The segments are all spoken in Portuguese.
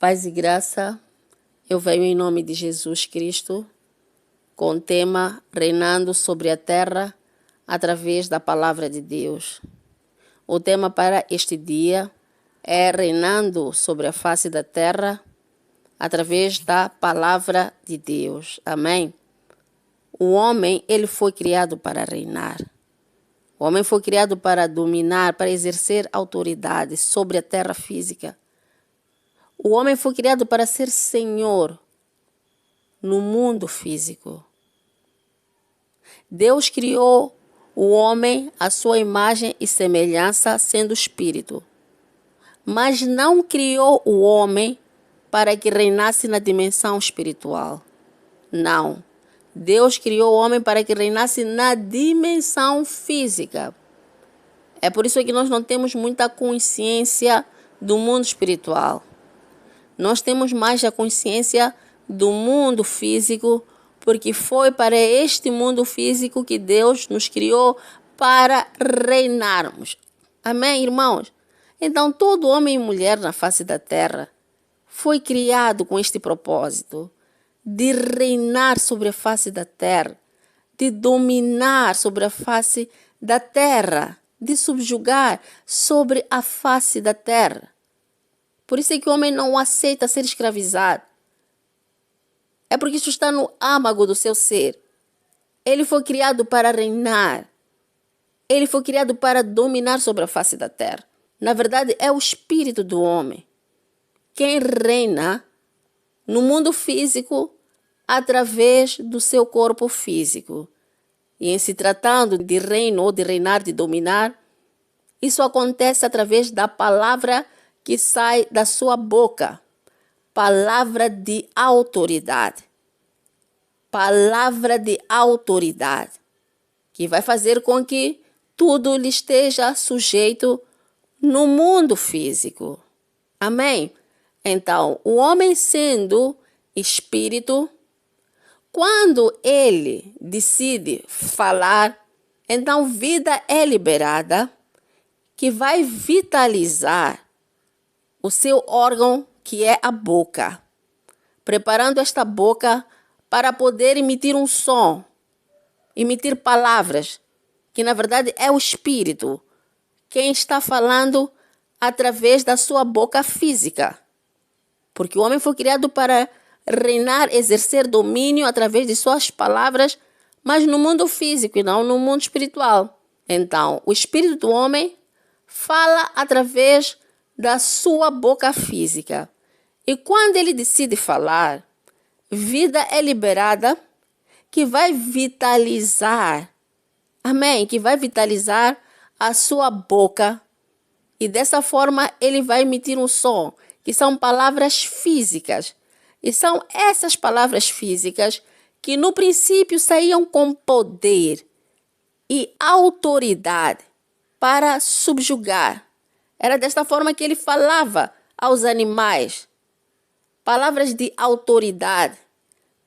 Paz e graça, eu venho em nome de Jesus Cristo com o tema Reinando sobre a Terra através da Palavra de Deus. O tema para este dia é Reinando sobre a face da Terra através da Palavra de Deus. Amém? O homem, ele foi criado para reinar. O homem foi criado para dominar, para exercer autoridade sobre a terra física. O homem foi criado para ser senhor no mundo físico. Deus criou o homem à sua imagem e semelhança, sendo espírito. Mas não criou o homem para que reinasse na dimensão espiritual. Não. Deus criou o homem para que reinasse na dimensão física. É por isso que nós não temos muita consciência do mundo espiritual. Nós temos mais a consciência do mundo físico, porque foi para este mundo físico que Deus nos criou para reinarmos. Amém, irmãos? Então, todo homem e mulher na face da terra foi criado com este propósito de reinar sobre a face da terra, de dominar sobre a face da terra, de subjugar sobre a face da terra. Por isso é que o homem não aceita ser escravizado. É porque isso está no âmago do seu ser. Ele foi criado para reinar. Ele foi criado para dominar sobre a face da terra. Na verdade, é o espírito do homem quem reina no mundo físico através do seu corpo físico. E em se tratando de reino ou de reinar, de dominar, isso acontece através da palavra que sai da sua boca. Palavra de autoridade. Palavra de autoridade. Que vai fazer com que tudo lhe esteja sujeito no mundo físico. Amém? Então, o homem sendo espírito, quando ele decide falar, então vida é liberada que vai vitalizar o seu órgão, que é a boca, preparando esta boca para poder emitir um som, emitir palavras, que na verdade é o espírito quem está falando através da sua boca física. Porque o homem foi criado para reinar, exercer domínio através de suas palavras, mas no mundo físico e não no mundo espiritual. Então, o espírito do homem fala através da sua boca física. E quando ele decide falar, vida é liberada que vai vitalizar, amém? Que vai vitalizar a sua boca. E dessa forma ele vai emitir um som, que são palavras físicas. E são essas palavras físicas que no princípio saíam com poder e autoridade para subjugar. Era desta forma que ele falava aos animais. Palavras de autoridade,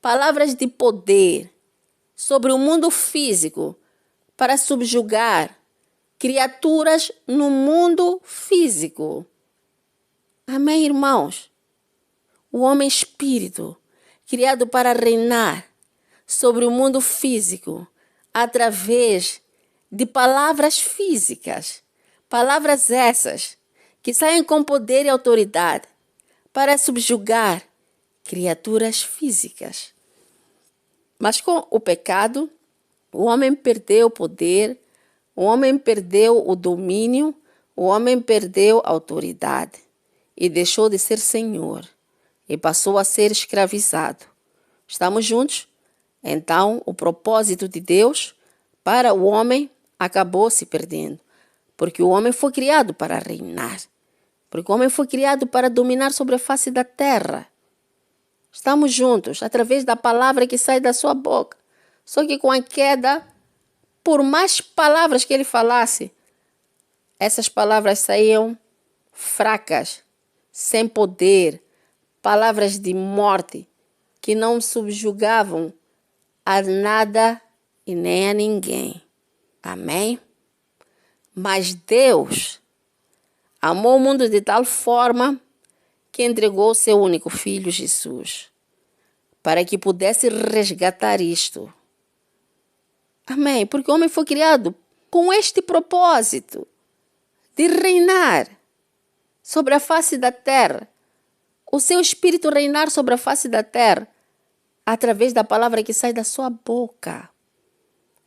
palavras de poder sobre o mundo físico para subjugar criaturas no mundo físico. Amém, irmãos? O homem espírito, criado para reinar sobre o mundo físico através de palavras físicas. Palavras essas que saem com poder e autoridade para subjugar criaturas físicas. Mas com o pecado, o homem perdeu o poder, o homem perdeu o domínio, o homem perdeu a autoridade e deixou de ser senhor e passou a ser escravizado. Estamos juntos? Então, o propósito de Deus para o homem acabou se perdendo, porque o homem foi criado para reinar, porque o homem foi criado para dominar sobre a face da terra. Estamos juntos, através da palavra que sai da sua boca. Só que com a queda, por mais palavras que ele falasse, essas palavras saíam fracas, sem poder, palavras de morte, que não subjugavam a nada e nem a ninguém. Amém? Mas Deus amou o mundo de tal forma que entregou o seu único filho, Jesus, para que pudesse resgatar isto. Amém? Porque o homem foi criado com este propósito de reinar sobre a face da terra. O seu espírito reinar sobre a face da terra através da palavra que sai da sua boca.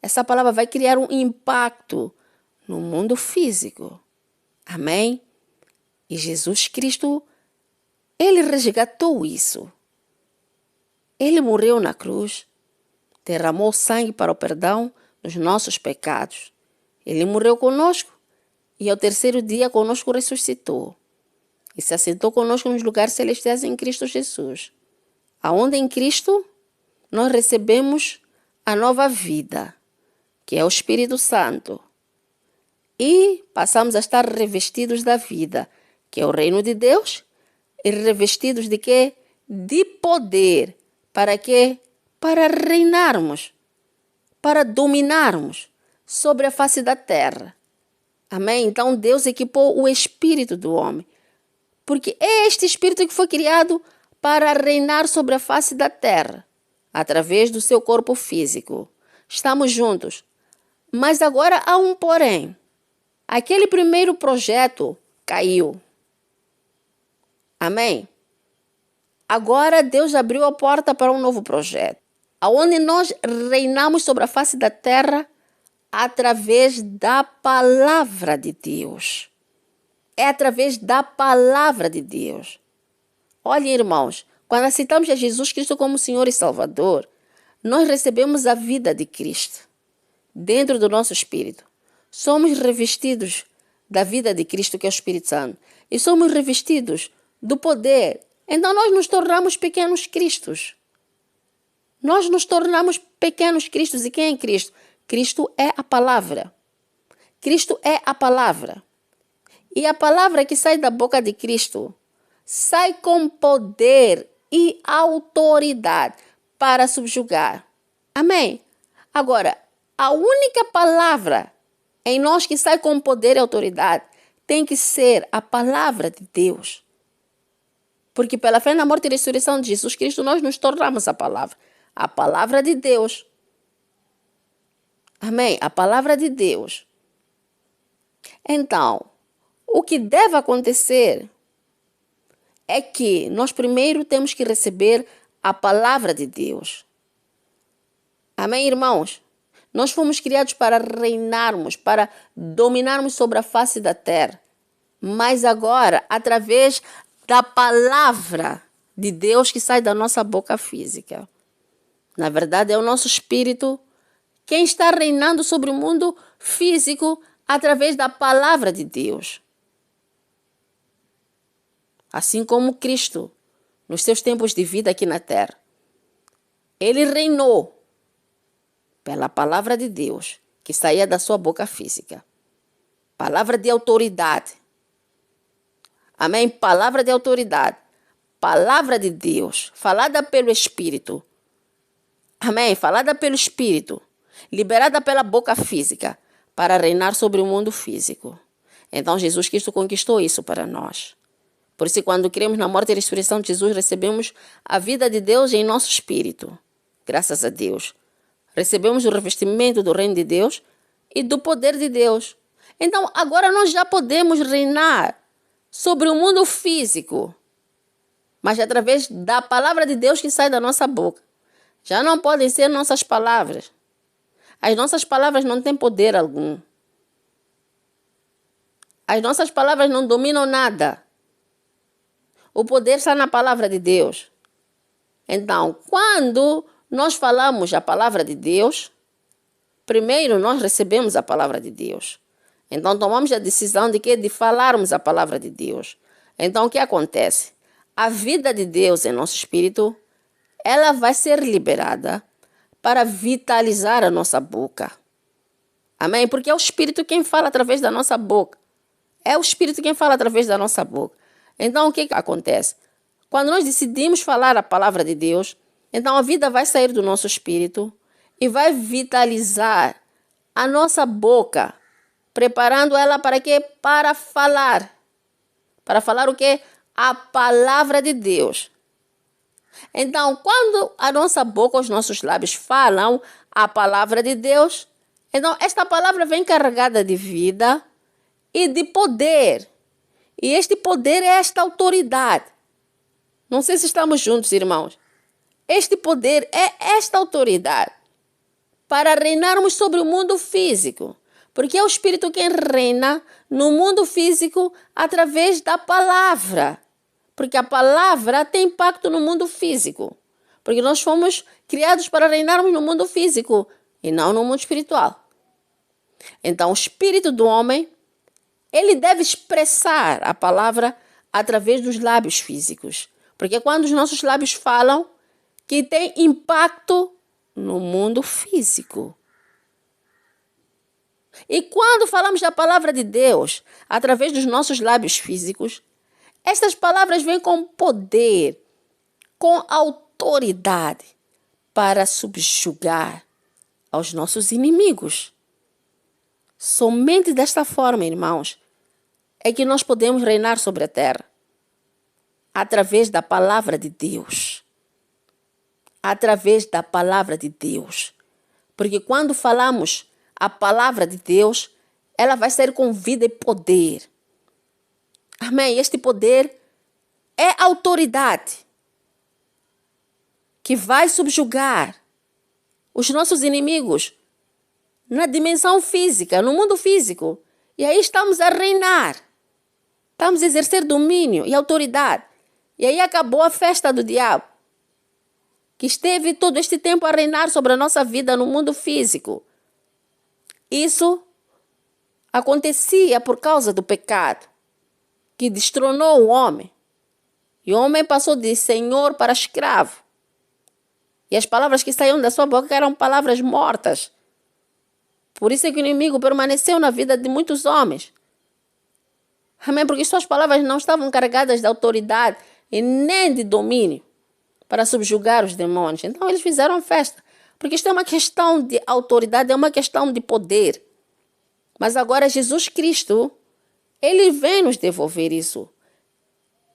Essa palavra vai criar um impacto no mundo físico. Amém? E Jesus Cristo, ele resgatou isso. Ele morreu na cruz, derramou sangue para o perdão dos nossos pecados. Ele morreu conosco e ao terceiro dia conosco ressuscitou. E se assentou conosco nos lugares celestiais em Cristo Jesus. Aonde em Cristo nós recebemos a nova vida, que é o Espírito Santo. E passamos a estar revestidos da vida, que é o reino de Deus, e revestidos de quê? De poder. Para quê? Para reinarmos, para dominarmos sobre a face da terra. Amém? Então Deus equipou o espírito do homem, porque é este espírito que foi criado para reinar sobre a face da terra, através do seu corpo físico. Estamos juntos. Mas agora há um porém. Aquele primeiro projeto caiu. Amém? Agora Deus abriu a porta para um novo projeto, onde nós reinamos sobre a face da terra através da palavra de Deus. É através da palavra de Deus. Olhem, irmãos, quando aceitamos a Jesus Cristo como Senhor e Salvador, nós recebemos a vida de Cristo dentro do nosso espírito. Somos revestidos da vida de Cristo, que é o Espírito Santo. E somos revestidos do poder. Então nós nos tornamos pequenos cristos. Nós nos tornamos pequenos cristos. E quem é Cristo? Cristo é a palavra. Cristo é a palavra. E a palavra que sai da boca de Cristo sai com poder e autoridade para subjugar. Amém? Agora, a única palavra em nós que sai com poder e autoridade tem que ser a palavra de Deus. Porque pela fé na morte e ressurreição de Jesus Cristo, nós nos tornamos a palavra de Deus. Amém? A palavra de Deus. Então, o que deve acontecer é que nós primeiro temos que receber a palavra de Deus. Amém, irmãos? Nós fomos criados para reinarmos, para dominarmos sobre a face da terra. Mas agora, através da palavra de Deus que sai da nossa boca física. Na verdade, é o nosso espírito quem está reinando sobre o mundo físico através da palavra de Deus. Assim como Cristo, nos seus tempos de vida aqui na terra, ele reinou pela palavra de Deus que saía da sua boca física. Palavra de autoridade. Amém? Palavra de autoridade. Palavra de Deus, falada pelo Espírito. Amém? Falada pelo Espírito, liberada pela boca física, para reinar sobre o mundo físico. Então Jesus Cristo conquistou isso para nós. Por isso, quando cremos na morte e ressurreição de Jesus, recebemos a vida de Deus em nosso espírito. Graças a Deus. Recebemos o revestimento do reino de Deus e do poder de Deus. Então, agora nós já podemos reinar sobre o mundo físico, mas através da palavra de Deus que sai da nossa boca. Já não podem ser nossas palavras. As nossas palavras não têm poder algum. As nossas palavras não dominam nada. O poder está na palavra de Deus. Então, quando nós falamos a palavra de Deus, primeiro nós recebemos a palavra de Deus. Então, tomamos a decisão de quê? De falarmos a palavra de Deus. Então, o que acontece? A vida de Deus em nosso espírito, ela vai ser liberada para vitalizar a nossa boca. Amém? Porque é o Espírito quem fala através da nossa boca. É o Espírito quem fala através da nossa boca. Então, o que acontece? Quando nós decidimos falar a palavra de Deus, então a vida vai sair do nosso espírito e vai vitalizar a nossa boca, preparando ela para quê? Para falar. Para falar o quê? a palavra de Deus. Então, quando a nossa boca, os nossos lábios falam a palavra de Deus, então esta palavra vem carregada de vida e de poder. E este poder é esta autoridade. Não sei se estamos juntos, irmãos. Este poder é esta autoridade para reinarmos sobre o mundo físico. Porque é o Espírito quem reina no mundo físico através da palavra. Porque a palavra tem impacto no mundo físico. Porque nós fomos criados para reinarmos no mundo físico e não no mundo espiritual. Então, o espírito do homem, ele deve expressar a palavra através dos lábios físicos. Porque quando os nossos lábios falam, que tem impacto no mundo físico. E quando falamos da palavra de Deus, através dos nossos lábios físicos, estas palavras vêm com poder, com autoridade, para subjugar aos nossos inimigos. Somente desta forma, irmãos, é que nós podemos reinar sobre a terra. Através da palavra de Deus. Através da palavra de Deus. Porque quando falamos a palavra de Deus, ela vai ser com vida e poder. Amém? Este poder é autoridade que vai subjugar os nossos inimigos na dimensão física, no mundo físico. E aí estamos a reinar. Estamos a exercer domínio e autoridade. E aí acabou a festa do diabo, que esteve todo este tempo a reinar sobre a nossa vida no mundo físico. Isso acontecia por causa do pecado, que destronou o homem. E o homem passou de senhor para escravo. E as palavras que saíam da sua boca eram palavras mortas. Por isso é que o inimigo permaneceu na vida de muitos homens. Amém? Porque suas palavras não estavam carregadas de autoridade e nem de domínio para subjugar os demônios. Então eles fizeram festa. Porque isto é uma questão de autoridade, é uma questão de poder. Mas agora Jesus Cristo, ele vem nos devolver isso.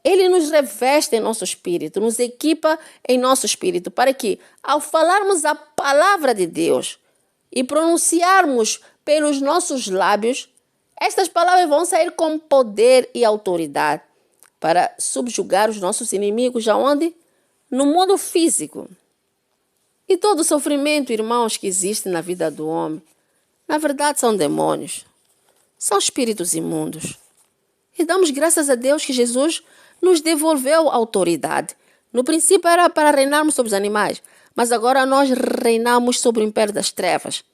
Ele nos reveste em nosso espírito, nos equipa em nosso espírito, para que, ao falarmos a palavra de Deus e pronunciarmos pelos nossos lábios, estas palavras vão sair com poder e autoridade para subjugar os nossos inimigos, aonde? No mundo físico. E todo o sofrimento, irmãos, que existe na vida do homem, na verdade são demônios, são espíritos imundos. E damos graças a Deus que Jesus nos devolveu a autoridade. No princípio era para reinarmos sobre os animais, mas agora nós reinamos sobre o império das trevas.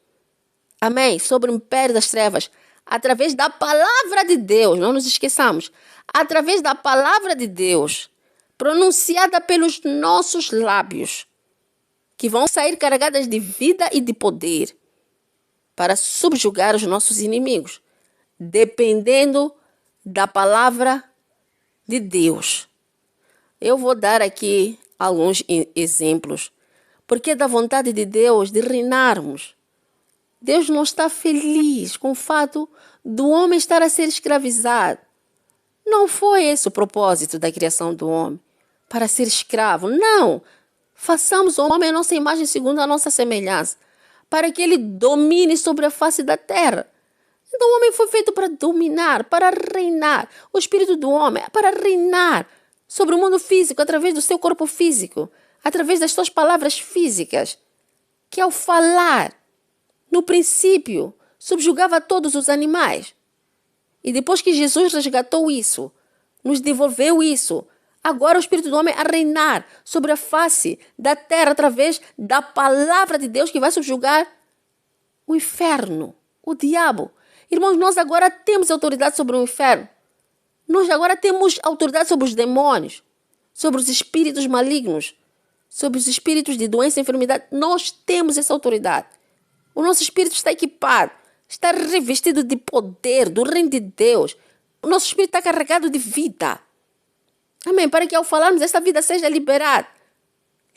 Amém? Sobre o império das trevas, através da palavra de Deus, não nos esqueçamos, através da palavra de Deus, pronunciada pelos nossos lábios, que vão sair carregadas de vida e de poder, para subjugar os nossos inimigos, dependendo da palavra de Deus. Eu vou dar aqui alguns exemplos, porque é da vontade de Deus de reinarmos. Deus não está feliz com o fato do homem estar a ser escravizado. Não foi esse o propósito da criação do homem, para ser escravo. Não! Façamos o homem a nossa imagem segundo a nossa semelhança, para que ele domine sobre a face da terra. Então o homem foi feito para dominar, para reinar. O espírito do homem é para reinar sobre o mundo físico, através do seu corpo físico, através das suas palavras físicas, que ao falar, no princípio, subjugava todos os animais. E depois que Jesus resgatou isso, nos devolveu isso, agora o espírito do homem a reinar sobre a face da terra através da palavra de Deus, que vai subjugar o inferno, o diabo. Irmãos, nós agora temos autoridade sobre o inferno. Nós agora temos autoridade sobre os demônios, sobre os espíritos malignos, sobre os espíritos de doença e enfermidade. Nós temos essa autoridade. O nosso espírito está equipado, está revestido de poder, do reino de Deus. O nosso espírito está carregado de vida. Amém? Para que ao falarmos, esta vida seja liberada.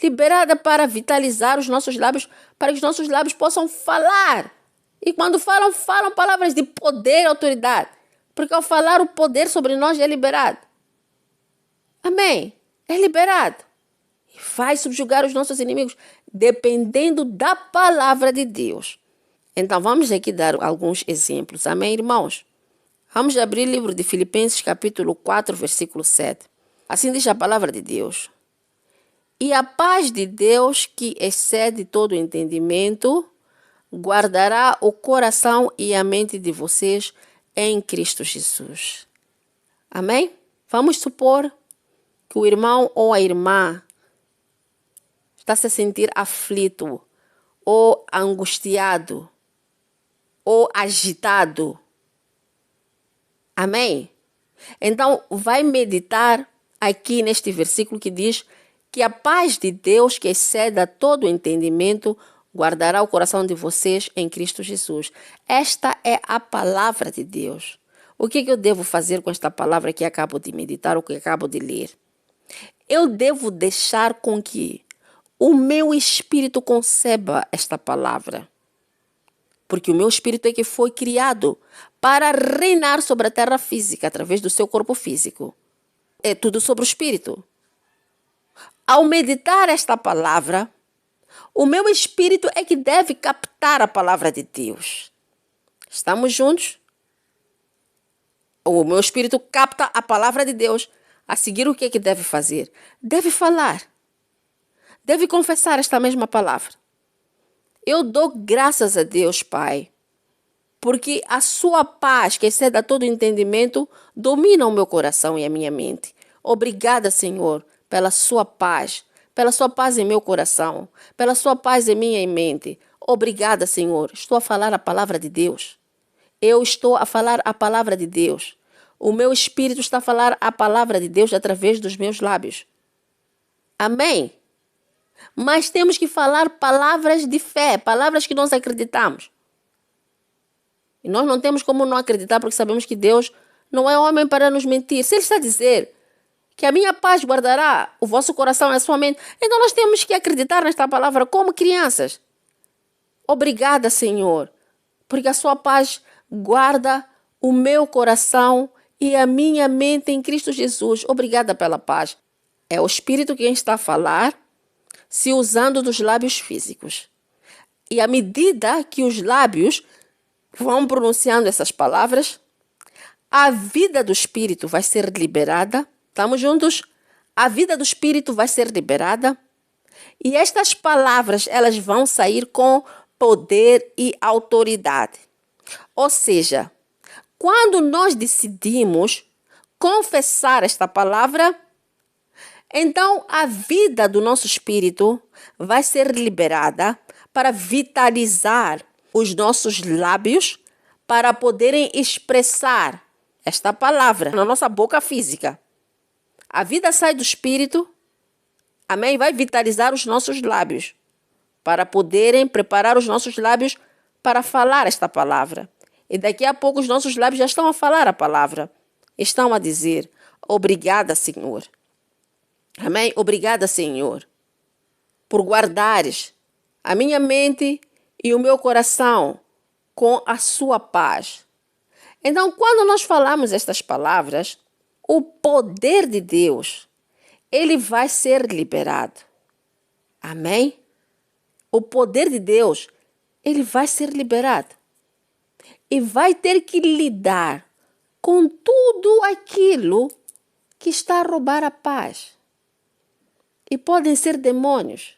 Liberada para vitalizar os nossos lábios, para que os nossos lábios possam falar. E quando falam, falam palavras de poder e autoridade. Porque ao falar, o poder sobre nós é liberado. Amém? É liberado. E vai subjugar os nossos inimigos, dependendo da palavra de Deus. Então, vamos aqui dar alguns exemplos. Amém, irmãos? Vamos abrir o livro de Filipenses, capítulo 4, versículo 7. Assim diz a palavra de Deus. E a paz de Deus, que excede todo o entendimento, guardará o coração e a mente de vocês em Cristo Jesus. Amém? Vamos supor que o irmão ou a irmã está se sentir aflito, ou angustiado, ou agitado. Amém? Então, vai meditar aqui neste versículo que diz que a paz de Deus, que excede a todo o entendimento, guardará o coração de vocês em Cristo Jesus. Esta é a palavra de Deus. O que eu devo fazer com esta palavra que acabo de meditar ou que acabo de ler? Eu devo deixar com que o meu espírito conceba esta palavra. Porque o meu espírito é que foi criado para reinar sobre a terra física através do seu corpo físico. É tudo sobre o espírito. Ao meditar esta palavra, o meu espírito é que deve captar a palavra de Deus. Estamos juntos? O meu espírito capta a palavra de Deus. A seguir, o que é que deve fazer? Deve falar. Deve confessar esta mesma palavra. Eu dou graças a Deus, Pai, porque a sua paz, que excede a todo entendimento, domina o meu coração e a minha mente. Obrigada, Senhor, pela sua paz em meu coração, pela sua paz em minha mente. Obrigada, Senhor. Estou a falar a palavra de Deus. Eu estou a falar a palavra de Deus. O meu espírito está a falar a palavra de Deus através dos meus lábios. Amém? Mas temos que falar palavras de fé, palavras que nós acreditamos. E nós não temos como não acreditar, porque sabemos que Deus não é homem para nos mentir. Se Ele está a dizer que a minha paz guardará o vosso coração e a sua mente, então nós temos que acreditar nesta palavra como crianças. Obrigada, Senhor, porque a sua paz guarda o meu coração e a minha mente em Cristo Jesus. Obrigada pela paz. É o Espírito quem está a falar, se usando dos lábios físicos. E à medida que os lábios vão pronunciando essas palavras, a vida do Espírito vai ser liberada. Estamos juntos? A vida do Espírito vai ser liberada. E estas palavras, elas vão sair com poder e autoridade. Ou seja, quando nós decidimos confessar esta palavra, então a vida do nosso espírito vai ser liberada para vitalizar os nossos lábios para poderem expressar esta palavra na nossa boca física. A vida sai do espírito, amém? Vai vitalizar os nossos lábios para poderem preparar os nossos lábios para falar esta palavra. E daqui a pouco os nossos lábios já estão a falar a palavra. Estão a dizer, obrigada, Senhor. Amém? Obrigada, Senhor, por guardares a minha mente e o meu coração com a sua paz. Então, quando nós falamos estas palavras, o poder de Deus, ele vai ser liberado. Amém? O poder de Deus, ele vai ser liberado. E vai ter que lidar com tudo aquilo que está a roubar a paz. E podem ser demônios.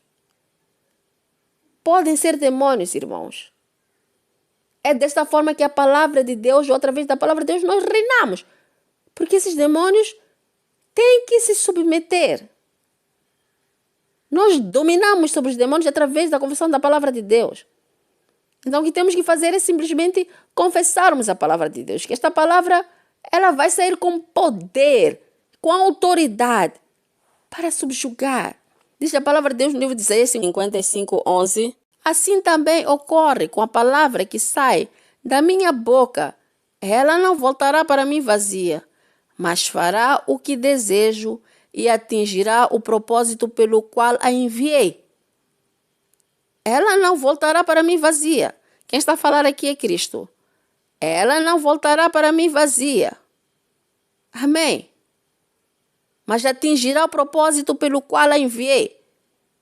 Podem ser demônios, irmãos. É desta forma que a palavra de Deus, ou através da palavra de Deus, nós reinamos. Porque esses demônios têm que se submeter. Nós dominamos sobre os demônios através da confissão da palavra de Deus. Então, o que temos que fazer é simplesmente confessarmos a palavra de Deus. Que esta palavra, ela vai sair com poder, com autoridade, para subjugar. Diz a palavra de Deus no livro de Isaías 55:11. Assim também ocorre com a palavra que sai da minha boca. Ela não voltará para mim vazia, mas fará o que desejo e atingirá o propósito pelo qual a enviei. Ela não voltará para mim vazia. Quem está a falar aqui é Cristo. Ela não voltará para mim vazia. Amém. mas atingirá o propósito pelo qual a enviei.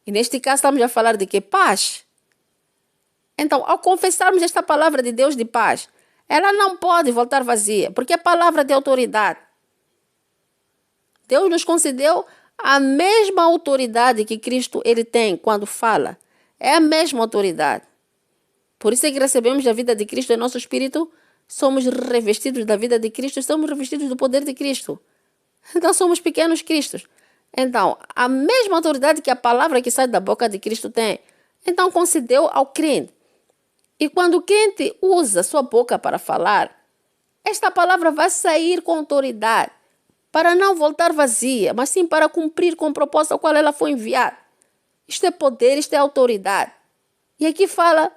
E neste caso estamos a falar de quê? Paz. Então, ao confessarmos esta palavra de Deus de paz, ela não pode voltar vazia, porque é palavra de autoridade. Deus nos concedeu a mesma autoridade que Cristo ele tem quando fala. É a mesma autoridade. Por isso é que recebemos a vida de Cristo em nosso espírito, somos revestidos da vida de Cristo, somos revestidos do poder de Cristo. Então somos pequenos Cristos. Então, a mesma autoridade que a palavra que sai da boca de Cristo tem, então concedeu ao crente. E quando o crente usa sua boca para falar, esta palavra vai sair com autoridade, para não voltar vazia, mas sim para cumprir com o propósito ao qual ela foi enviada. Isto é poder, isto é autoridade. E aqui fala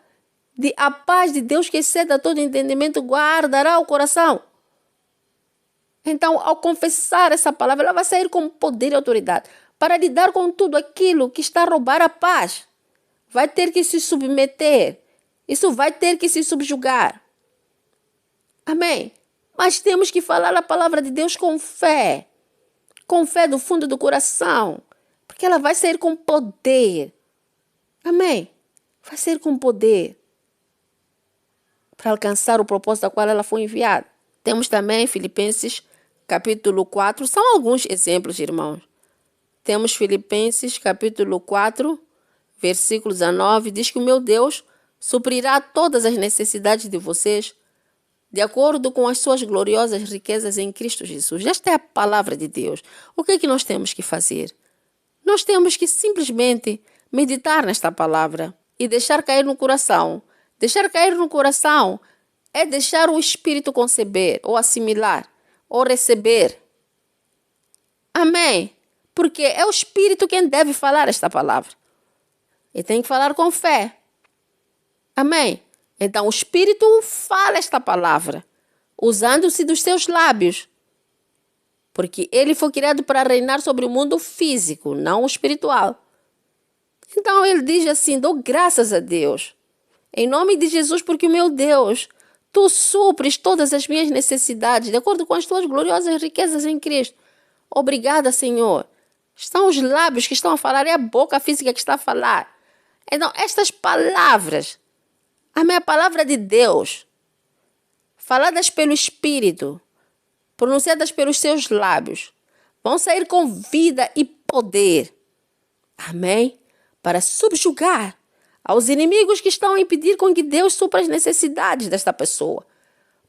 de a paz de Deus que excede a todo entendimento guardará o coração. Então, ao confessar essa palavra, ela vai sair com poder e autoridade para lidar com tudo aquilo que está a roubar a paz. Vai ter que se submeter. Isso vai ter que se subjugar. Amém? Mas temos que falar a palavra de Deus com fé. Com fé do fundo do coração. Porque ela vai sair com poder. Amém? Vai sair com poder. Para alcançar o propósito ao qual ela foi enviada. Temos também Filipenses capítulo 4. São alguns exemplos, irmãos. Temos Filipenses capítulo 4, versículo 19. Diz que o meu Deus suprirá todas as necessidades de vocês de acordo com as suas gloriosas riquezas em Cristo Jesus. Esta é a palavra de Deus. O que é que nós temos que fazer? Nós temos que simplesmente meditar nesta palavra e deixar cair no coração. Deixar cair no coração é deixar o Espírito conceber, ou assimilar, ou receber. Amém? Porque é o Espírito quem deve falar esta palavra. E tem que falar com fé. Amém? Então o Espírito fala esta palavra, usando-se dos seus lábios. Porque ele foi criado para reinar sobre o mundo físico, não o espiritual. Então ele diz assim, dou graças a Deus. Em nome de Jesus, porque o meu Deus, tu supres todas as minhas necessidades, de acordo com as tuas gloriosas riquezas em Cristo. Obrigada, Senhor. Estão os lábios que estão a falar, é a boca física que está a falar. Então, estas palavras, a minha palavra de Deus, faladas pelo Espírito, pronunciadas pelos seus lábios, vão sair com vida e poder. Amém? Para subjugar aos inimigos que estão a impedir com que Deus supra as necessidades desta pessoa.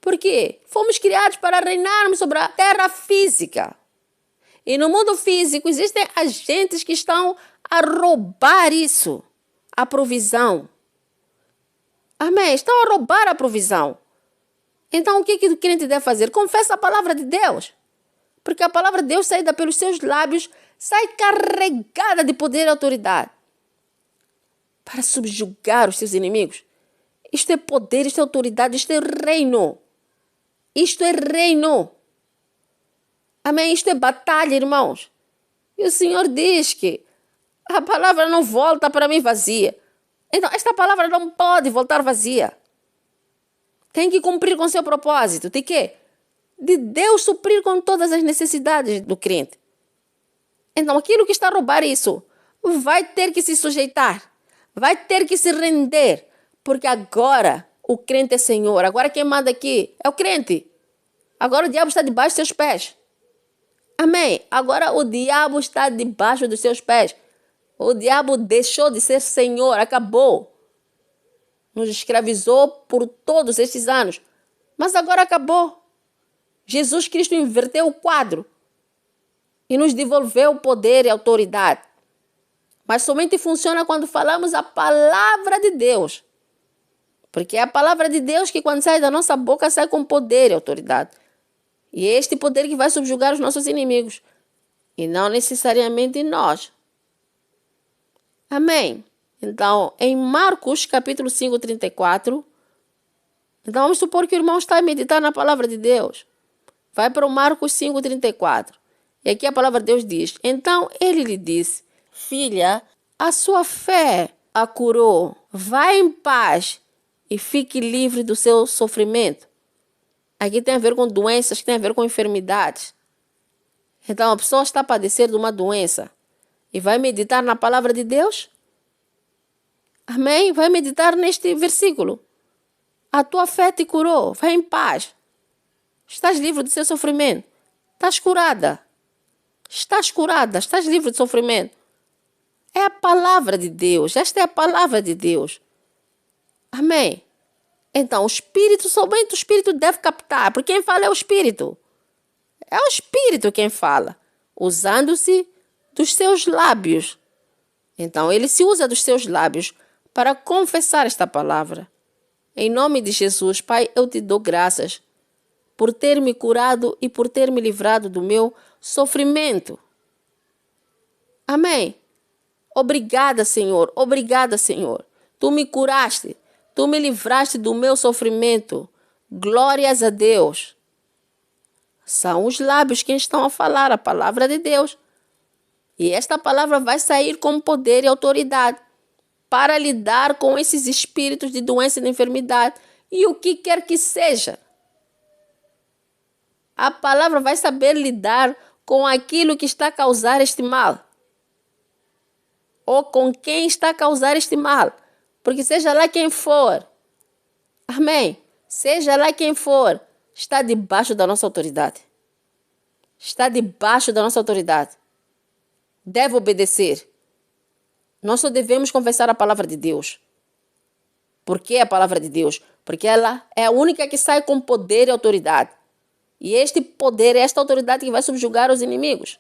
Porque fomos criados para reinarmos sobre a terra física. E no mundo físico existem agentes que estão a roubar isso, a provisão. Amém? Estão a roubar a provisão. Então o que o crente deve fazer? Confessa a palavra de Deus. Porque a palavra de Deus saída pelos seus lábios sai carregada de poder e autoridade. Para subjugar os seus inimigos. Isto é poder, isto é autoridade, isto é reino. Isto é reino. Amém? Isto é batalha, irmãos. E o Senhor diz que a palavra não volta para mim vazia. Então, esta palavra não pode voltar vazia. Tem que cumprir com seu propósito. De quê? De Deus suprir com todas as necessidades do crente. Então, aquilo que está a roubar isso vai ter que se sujeitar. Vai ter que se render. Porque agora o crente é Senhor. Agora quem manda aqui é o crente. Agora o diabo está debaixo dos seus pés. Amém? Agora o diabo está debaixo dos seus pés. O diabo deixou de ser Senhor, acabou. Nos escravizou por todos estes anos. Mas agora acabou. Jesus Cristo inverteu o quadro e nos devolveu o poder e a autoridade. Mas somente funciona quando falamos a palavra de Deus. Porque é a palavra de Deus que quando sai da nossa boca sai com poder e autoridade. E é este poder que vai subjugar os nossos inimigos. E não necessariamente nós. Amém? Então, em Marcos capítulo 5, 34. Então, vamos supor que o irmão está a meditar na palavra de Deus. Vai para o Marcos 5, 34. E aqui a palavra de Deus diz. Então, ele lhe disse. Filha, a sua fé a curou. Vá em paz e fique livre do seu sofrimento. Aqui tem a ver com doenças, tem a ver com enfermidades. Então a pessoa está a padecer de uma doença e vai meditar na palavra de Deus? Amém? Vai meditar neste versículo. A tua fé te curou. Vai em paz. Estás livre do seu sofrimento. Estás curada. Estás curada. Estás livre de sofrimento. É a palavra de Deus. Esta é a palavra de Deus. Amém? Então, o Espírito, somente o Espírito deve captar. Porque quem fala é o Espírito. É o Espírito quem fala. Usando-se dos seus lábios. Então, ele se usa dos seus lábios para confessar esta palavra. Em nome de Jesus, Pai, eu te dou graças por ter me curado e por ter me livrado do meu sofrimento. Amém. Obrigada, Senhor. Obrigada, Senhor. Tu me curaste. Tu me livraste do meu sofrimento. Glórias a Deus. São os lábios quem estão a falar a palavra de Deus. E esta palavra vai sair com poder e autoridade para lidar com esses espíritos de doença e de enfermidade e o que quer que seja. A palavra vai saber lidar com aquilo que está a causar este mal. Ou com quem está a causar este mal. Porque seja lá quem for, amém? Seja lá quem for, está debaixo da nossa autoridade. Está debaixo da nossa autoridade. Deve obedecer. Nós só devemos confessar a palavra de Deus. Por que a palavra de Deus? Porque ela é a única que sai com poder e autoridade. E este poder, esta autoridade que vai subjugar os inimigos.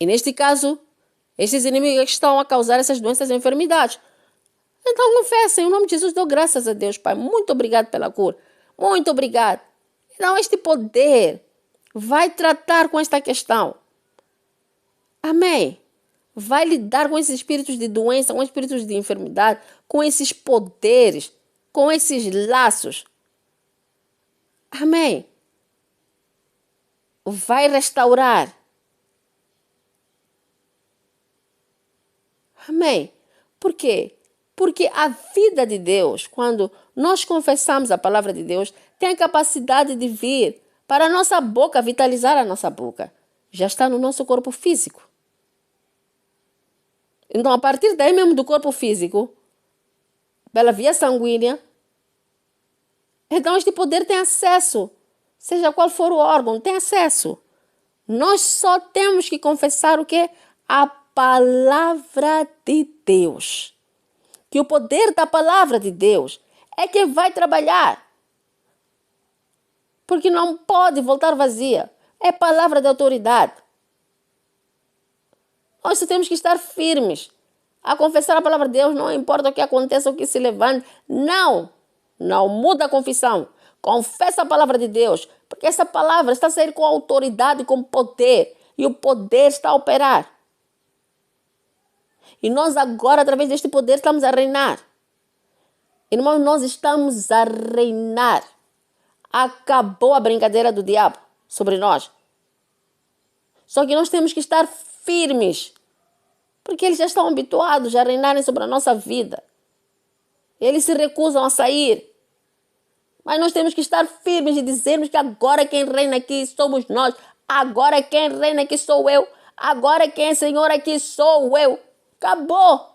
E neste caso, estes inimigos que estão a causar essas doenças e enfermidades. Então confessem, em nome de Jesus, dou graças a Deus, Pai. Muito obrigado pela cura. Muito obrigado. Então este poder vai tratar com esta questão. Amém. Vai lidar com esses espíritos de doença, com espíritos de enfermidade, com esses poderes, com esses laços. Amém. Vai restaurar. Amém. Por quê? Porque a vida de Deus, quando nós confessamos a palavra de Deus, tem a capacidade de vir para a nossa boca, vitalizar a nossa boca. Já está no nosso corpo físico. Então, a partir daí mesmo do corpo físico, pela via sanguínea, então este poder tem acesso. Seja qual for o órgão, tem acesso. Nós só temos que confessar o quê? A palavra de Deus. Que o poder da palavra de Deus é que vai trabalhar. Porque não pode voltar vazia. É palavra de autoridade. Nós só temos que estar firmes a confessar a palavra de Deus, não importa o que aconteça, o que se levante. Não muda a confissão. Confessa a palavra de Deus, porque essa palavra está a sair com autoridade, com poder, e o poder está a operar. E nós agora, através deste poder, estamos a reinar. Irmãos, nós estamos a reinar. Acabou a brincadeira do diabo sobre nós. Só que nós temos que estar firmes, porque eles já estão habituados a reinarem sobre a nossa vida. Eles se recusam a sair. Mas nós temos que estar firmes e dizermos que agora quem reina aqui somos nós. Agora quem reina aqui sou eu. Agora quem é Senhor aqui sou eu. Acabou.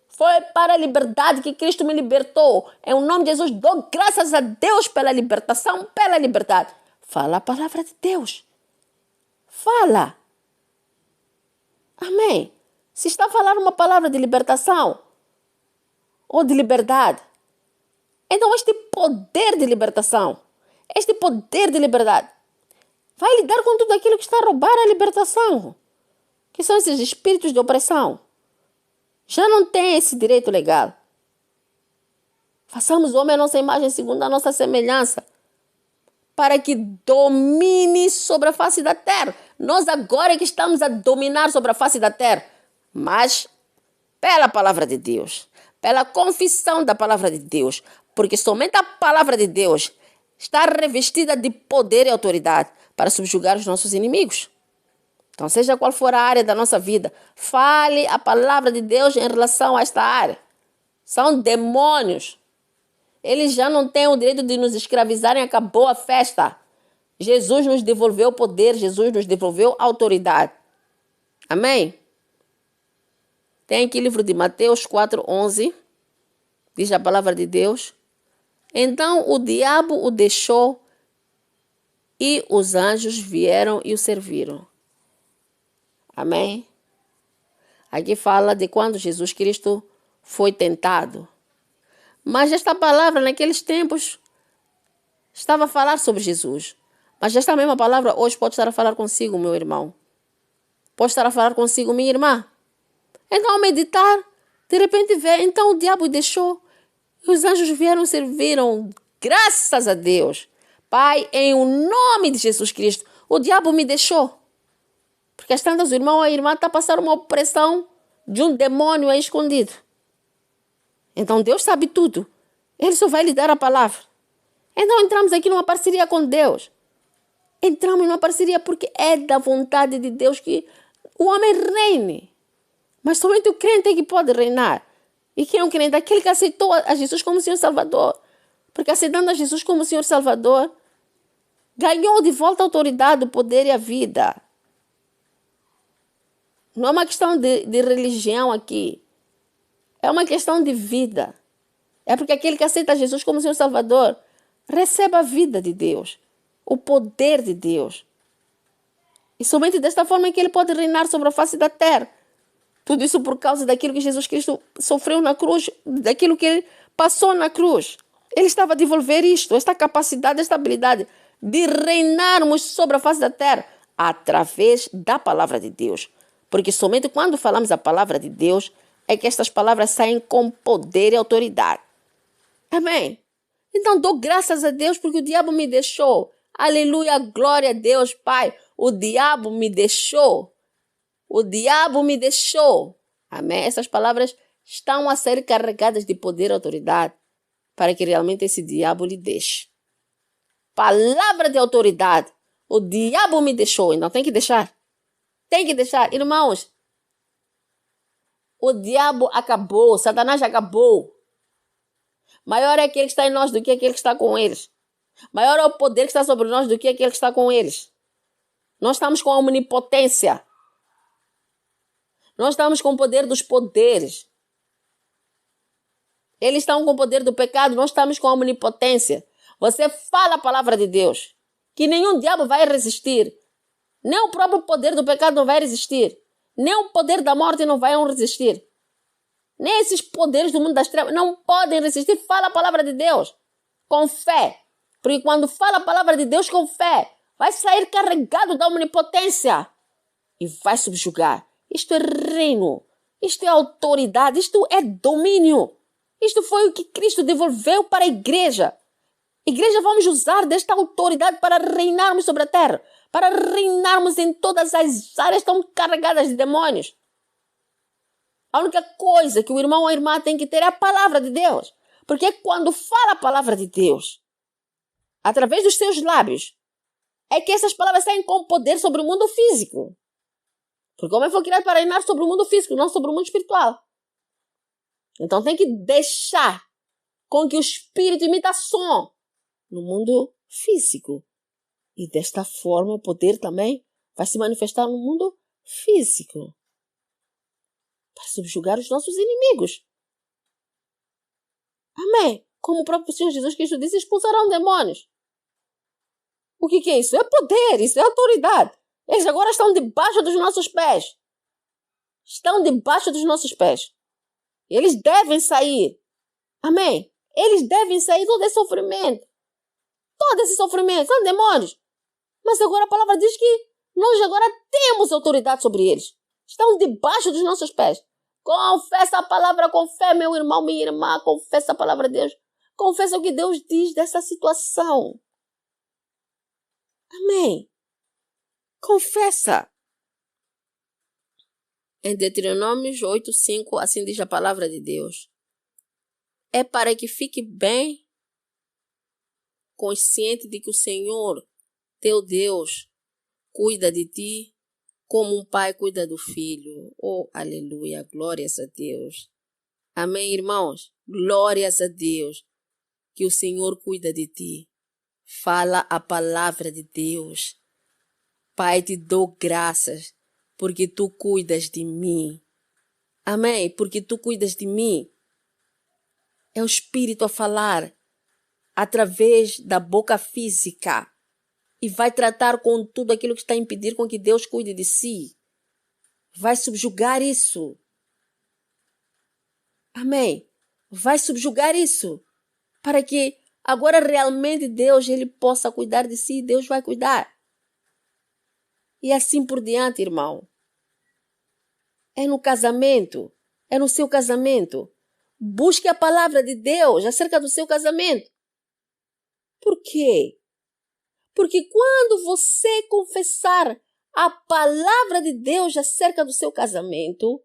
Foi para a liberdade que Cristo me libertou. Em nome de Jesus, dou graças a Deus pela libertação, pela liberdade. Fala a palavra de Deus. Fala. Amém. Se está a falar uma palavra de libertação ou de liberdade, então este poder de libertação, este poder de liberdade, vai lidar com tudo aquilo que está a roubar a libertação, que são esses espíritos de opressão. Já não tem esse direito legal. Façamos o homem à nossa imagem, segundo a nossa semelhança, para que domine sobre a face da terra. Nós agora é que estamos a dominar sobre a face da terra, mas pela palavra de Deus, pela confissão da palavra de Deus, porque somente a palavra de Deus está revestida de poder e autoridade para subjugar os nossos inimigos. Então, seja qual for a área da nossa vida, fale a palavra de Deus em relação a esta área. São demônios. Eles já não têm o direito de nos escravizarem, acabou a festa. Jesus nos devolveu poder, Jesus nos devolveu autoridade. Amém? Tem aqui o livro de Mateus 4:11, diz a palavra de Deus. Então o diabo o deixou e os anjos vieram e o serviram. Amém? Aqui fala de quando Jesus Cristo foi tentado. Mas esta palavra naqueles tempos estava a falar sobre Jesus. Mas esta mesma palavra hoje pode estar a falar consigo, meu irmão. Pode estar a falar consigo, minha irmã. Então, ao meditar, de repente vê, então o diabo deixou. E os anjos vieram e serviram. Graças a Deus. Pai, em o nome de Jesus Cristo, o diabo me deixou. Porque as tantas, o irmão ou a irmã está a passar uma opressão de um demônio aí escondido. Então Deus sabe tudo. Ele só vai lhe dar a palavra. Então entramos aqui numa parceria com Deus. Entramos numa parceria porque é da vontade de Deus que o homem reine. Mas somente o crente é que pode reinar. E quem é um crente? Aquele que aceitou a Jesus como Senhor Salvador. Porque aceitando a Jesus como Senhor Salvador, ganhou de volta a autoridade, o poder e a vida. Não é uma questão de religião aqui. É uma questão de vida. É porque aquele que aceita Jesus como Senhor Salvador recebe a vida de Deus, o poder de Deus. E somente desta forma é que ele pode reinar sobre a face da terra. Tudo isso por causa daquilo que Jesus Cristo sofreu na cruz, daquilo que ele passou na cruz. Ele estava a devolver isto, esta capacidade, esta habilidade de reinarmos sobre a face da terra através da palavra de Deus. Porque somente quando falamos a palavra de Deus é que estas palavras saem com poder e autoridade. Amém? Então dou graças a Deus porque o diabo me deixou. Aleluia, glória a Deus, Pai. O diabo me deixou. O diabo me deixou. Amém? Essas palavras estão a ser carregadas de poder e autoridade para que realmente esse diabo lhe deixe. Palavra de autoridade. O diabo me deixou. Então tem que deixar. Tem que deixar. Irmãos, o diabo acabou. Satanás acabou. Maior é aquele que está em nós do que aquele que está com eles. Maior é o poder que está sobre nós do que aquele que está com eles. Nós estamos com a omnipotência. Nós estamos com o poder dos poderes. Eles estão com o poder do pecado, nós estamos com a omnipotência. Você fala a palavra de Deus, que nenhum diabo vai resistir. Nem o próprio poder do pecado não vai resistir. Nem o poder da morte não vai resistir. Nem esses poderes do mundo das trevas não podem resistir. Fala a palavra de Deus com fé. Porque quando fala a palavra de Deus com fé, vai sair carregado da omnipotência e vai subjugar. Isto é reino, isto é autoridade, isto é domínio. Isto foi o que Cristo devolveu para a igreja. Igreja, vamos usar desta autoridade para reinarmos sobre a terra, para reinarmos em todas as áreas tão carregadas de demônios. A única coisa que o irmão ou a irmã tem que ter é a palavra de Deus. Porque quando fala a palavra de Deus, através dos seus lábios, é que essas palavras saem com poder sobre o mundo físico. Porque o homem foi criado para reinar sobre o mundo físico, não sobre o mundo espiritual. Então tem que deixar com que o espírito imita som no mundo físico. E desta forma o poder também vai se manifestar no mundo físico. Para subjugar os nossos inimigos. Amém? Como o próprio Senhor Jesus Cristo disse, expulsarão demônios. O que é isso? É poder, isso é autoridade. Eles agora estão debaixo dos nossos pés. Estão debaixo dos nossos pés. Eles devem sair. Amém? Eles devem sair todo esse sofrimento. Todo esse sofrimento. São demônios. Mas agora a palavra diz que nós agora temos autoridade sobre eles. Estão debaixo dos nossos pés. Confessa a palavra com fé, meu irmão, minha irmã. Confessa a palavra de Deus. Confessa o que Deus diz dessa situação. Amém? Confessa. Em Deuteronômios 8:5, assim diz a palavra de Deus. É para que fique bem consciente de que o Senhor, teu Deus, cuida de ti como um pai cuida do filho. Oh, aleluia, glórias a Deus. Amém, irmãos? Glórias a Deus, que o Senhor cuida de ti. Fala a palavra de Deus. Pai, te dou graças porque tu cuidas de mim. Amém? Porque tu cuidas de mim. É o Espírito a falar através da boca física e vai tratar com tudo aquilo que está a impedir com que Deus cuide de si. Vai subjugar isso. Amém? Vai subjugar isso para que agora realmente Deus ele possa cuidar de si. Deus vai cuidar. E assim por diante, irmão. É no casamento. É no seu casamento. Busque a palavra de Deus acerca do seu casamento. Por quê? Porque quando você confessar a palavra de Deus acerca do seu casamento,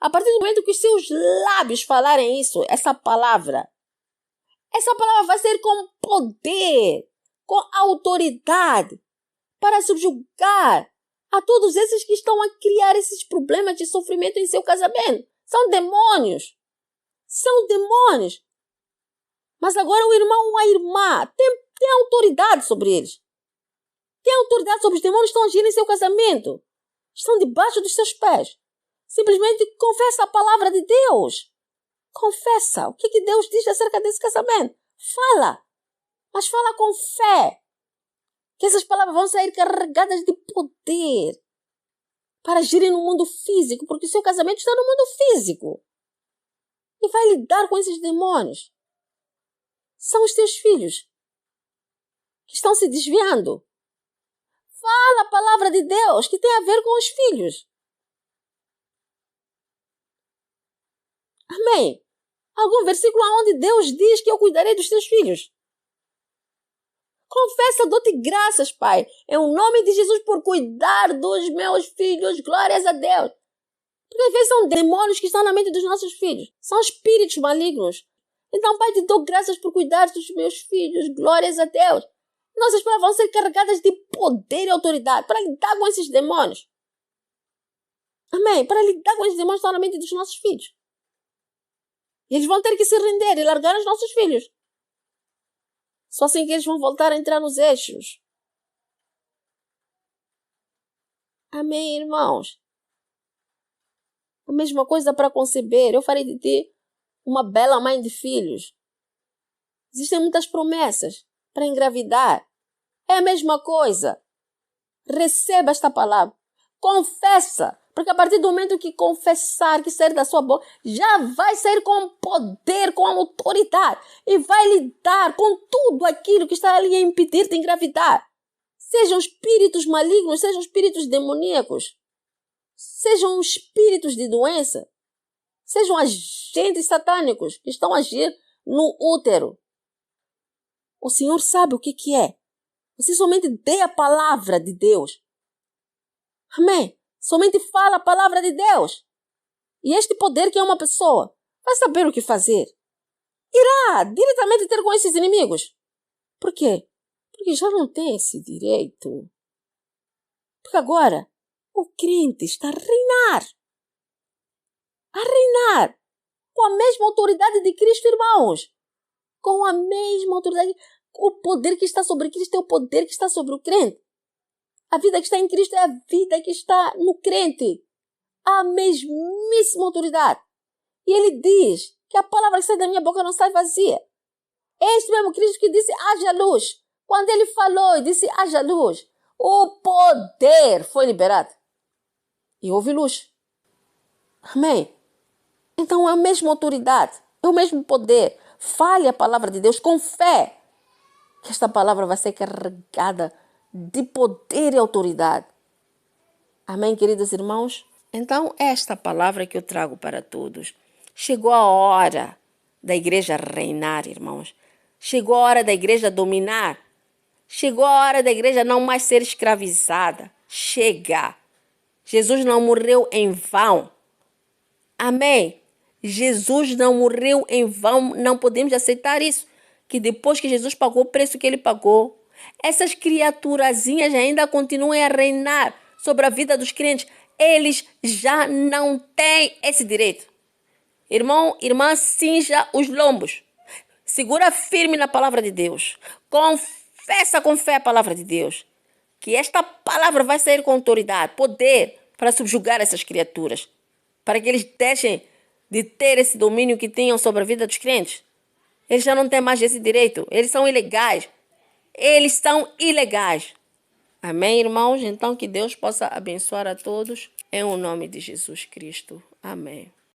a partir do momento que os seus lábios falarem isso, essa palavra vai ser com poder, com autoridade, para subjugar a todos esses que estão a criar esses problemas de sofrimento em seu casamento. São demônios. São demônios. Mas agora o irmão ou a irmã tem autoridade sobre eles. Tem autoridade sobre os demônios que estão agindo em seu casamento. Estão debaixo dos seus pés. Simplesmente confessa a palavra de Deus. Confessa. O que Deus diz acerca desse casamento? Fala. Mas fala com fé. Que essas palavras vão sair carregadas de poder para agirem no mundo físico, porque o seu casamento está no mundo físico. E vai lidar com esses demônios. São os teus filhos que estão se desviando. Fala a palavra de Deus que tem a ver com os filhos. Amém? Algum versículo onde Deus diz que eu cuidarei dos teus filhos. Confessa, dou-te graças, Pai, em nome de Jesus por cuidar dos meus filhos. Glórias a Deus. Porque às vezes são demônios que estão na mente dos nossos filhos. São espíritos malignos. Então, Pai, te dou graças por cuidar dos meus filhos. Glórias a Deus. Nossas palavras vão ser carregadas de poder e autoridade para lidar com esses demônios. Amém? Para lidar com esses demônios que estão na mente dos nossos filhos. E eles vão ter que se render e largar os nossos filhos. Só assim que eles vão voltar a entrar nos eixos. Amém, irmãos? A mesma coisa para conceber. Eu farei de ti uma bela mãe de filhos. Existem muitas promessas para engravidar. É a mesma coisa. Receba esta palavra. Confessa. Porque a partir do momento que confessar, que sair da sua boca, já vai sair com poder, com autoridade. E vai lidar com tudo aquilo que está ali a impedir de engravidar. Sejam espíritos malignos, sejam espíritos demoníacos. Sejam espíritos de doença. Sejam agentes satânicos que estão a agir no útero. O Senhor sabe o que é. Você somente dê a palavra de Deus. Amém? Somente fala a palavra de Deus. E este poder que é uma pessoa vai saber o que fazer. Irá diretamente ter com esses inimigos. Por quê? Porque já não tem esse direito. Porque agora o crente está a reinar. A reinar. Com a mesma autoridade de Cristo, irmãos. Com a mesma autoridade. O poder que está sobre Cristo é o poder que está sobre o crente. A vida que está em Cristo é a vida que está no crente. A mesmíssima autoridade. E ele diz que a palavra que sai da minha boca não sai vazia. É este mesmo Cristo que disse, haja luz. Quando ele falou e disse, haja luz, o poder foi liberado. E houve luz. Amém? Então é a mesma autoridade, é o mesmo poder. Fale a palavra de Deus com fé. Que esta palavra vai ser carregada de poder e autoridade. Amém, queridos irmãos? Então, esta palavra que eu trago para todos. Chegou a hora da igreja reinar, irmãos. Chegou a hora da igreja dominar. Chegou a hora da igreja não mais ser escravizada. Chega. Jesus não morreu em vão. Amém? Jesus não morreu em vão. Não podemos aceitar isso. Que depois que Jesus pagou o preço que ele pagou, essas criaturazinhas ainda continuam a reinar sobre a vida dos crentes. Eles já não têm esse direito. Irmão, irmã, cinja os lombos. Segura firme na palavra de Deus. Com Confessa com fé a palavra de Deus. Que esta palavra vai sair com autoridade, poder para subjugar essas criaturas. Para que eles deixem de ter esse domínio que tinham sobre a vida dos crentes. Eles já não têm mais esse direito. Eles são ilegais. Eles são ilegais. Amém, irmãos? Então que Deus possa abençoar a todos. Em o nome de Jesus Cristo. Amém.